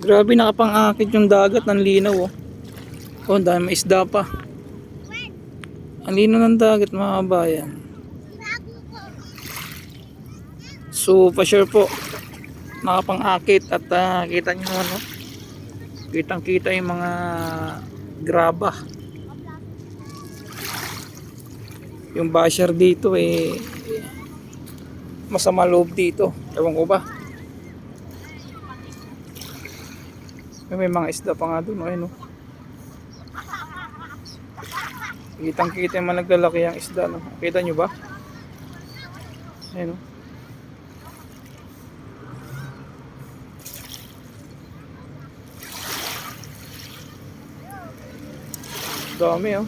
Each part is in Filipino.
Grabe, nakapang-akit yung dagat, ng linaw oh. Oh, dahil may isda pa. Ang linaw ng dagat mga kabayan. So pa sure po, nakapang-akit at kita nyo ano, kitang kita yung mga graba. Yung basher dito eh, masama loob dito, ewan ko ba. May mga isda pa nga dun, ayun oh. Kitang kita yung mga naglalaki ang isda, no? Kita nyo ba? Ayun oh. Dami oh.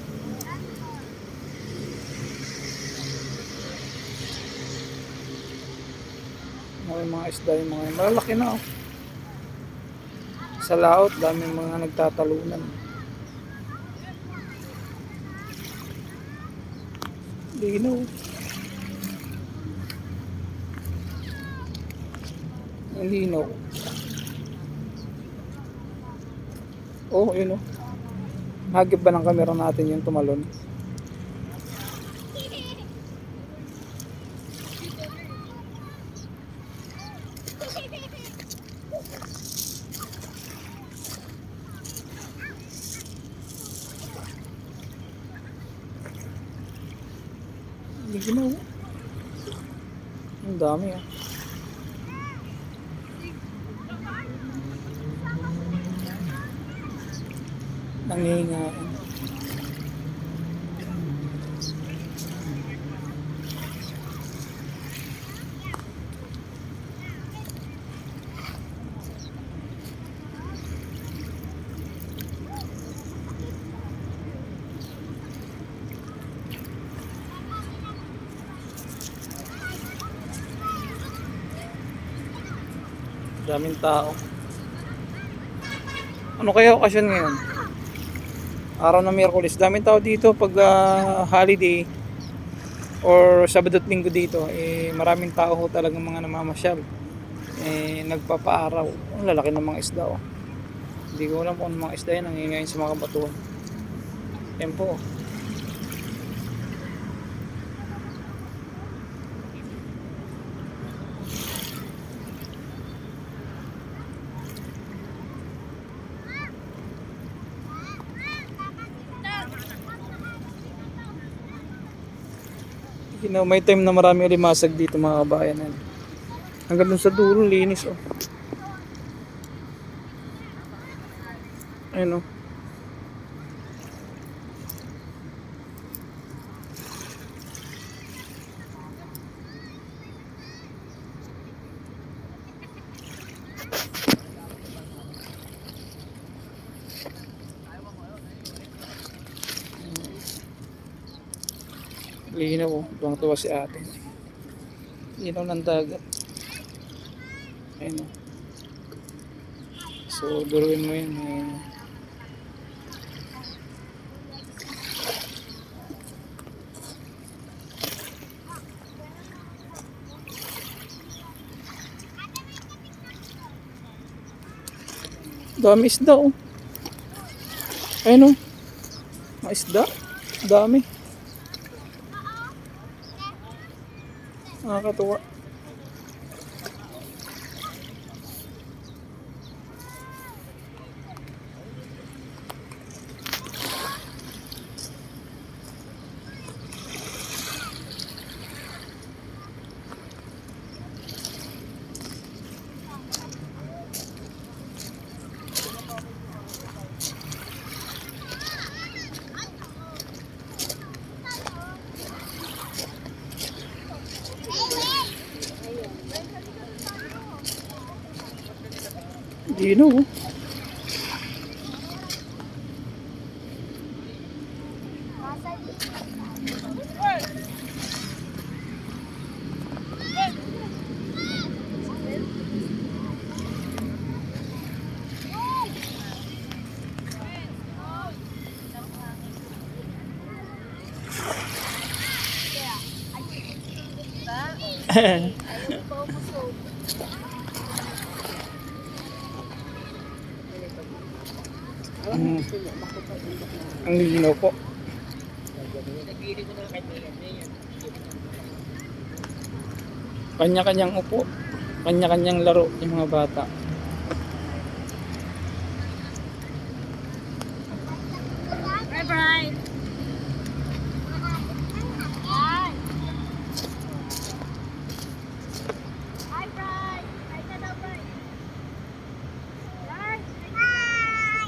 May mga isda yung mga malalaki na oh. Sa laot, dami mga nagtatalunan. Linaw. Ang linaw. Oh, yun oh. Hagip ba ng camera natin yung tumalon? Linaw. Ang dami ah. Nangihingaan. Daming tao. Ano kaya okasyon ngayon? Araw ng Miyerkules. Daming tao dito pag holiday or Sabado at Linggo dito. Eh, maraming tao ho talagang mga namamasyal. Eh, nagpapaaraw. Ang lalaki ng mga isda oh. Hindi ko alam kung ano mga isda yan. Nangingayin sa mga kabatuhan. Yan po. You know, may time na marami alimasag dito mga kabayan. Hanggang dun sa dulo, linis oh. Ayun oh. Linaw oh. Tuwang-tuwa si ate. Linaw ng dagat. Ayun oh. So, duruin mo yun eh. Dami isda oh. Ayun oh. Mga isda. Dami. Nakakatuwa. Linaw oh. Mm. Ang linaw po. Kanya-kanyang upo, kanya-kanyang laro yung mga bata. Bye, Brian. Hi. Hi, Brian. Hi ka daw, Brian. Brian. Hi.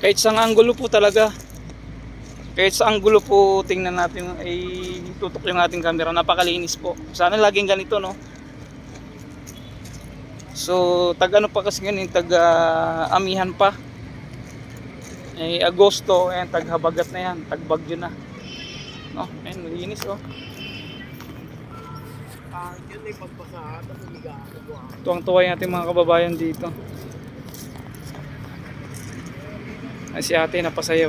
Kahit sa anggulo po talaga, kahit sa anggulo po tingnan natin ay tutok yung ating camera, napakalinis po. Sana laging ganito, no? So tag ano pa kasi ngayon, tag amihan pa, ay Agosto, ayan, tag habagat na yan, tag bagyo na, no? Ayan, malinis, oh. Diyan may pagpasa, tapos umiga ako. Tuwang-tuwa yung ating mga kababayan dito. Ay, si ate napasayaw.